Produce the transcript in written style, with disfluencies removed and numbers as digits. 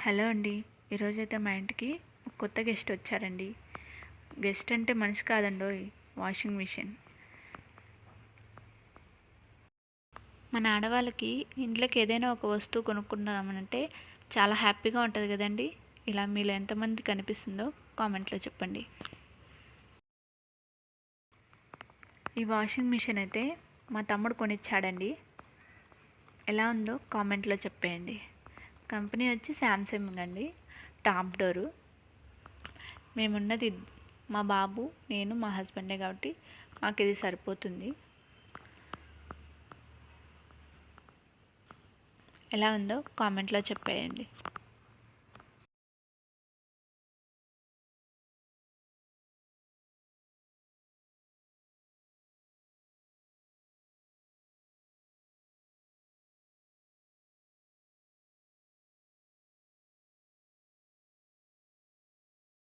Hello అండి. ఈరోజైతే మా ఇంటికి ఒక కొత్త గెస్ట్ వచ్చారండి. గెస్ట్ అంటే మనిషి కాదండోయ్, వాషింగ్ మిషన్. మన ఆడవాళ్ళకి ఇంట్లోకి ఏదైనా ఒక వస్తువు కొనుక్కుంటున్నామనంటే చాలా హ్యాపీగా ఉంటుంది కదండి. ఇలా మీలో ఎంతమంది కనిపిస్తుందో కామెంట్లో చెప్పండి. ఈ వాషింగ్ మిషన్ అయితే మా తమ్ముడు కొనిచ్చాడండి. ఎలా ఉందో కామెంట్లో చెప్పేయండి. కంపెనీ వచ్చి శాంసంగ్ అండి, టాప్ డోరు. మేమున్నది మా బాబు, నేను, మా హస్బెండే కాబట్టి మాకు ఇది సరిపోతుంది. ఎలా ఉందో కామెంట్లో చెప్పేయండి.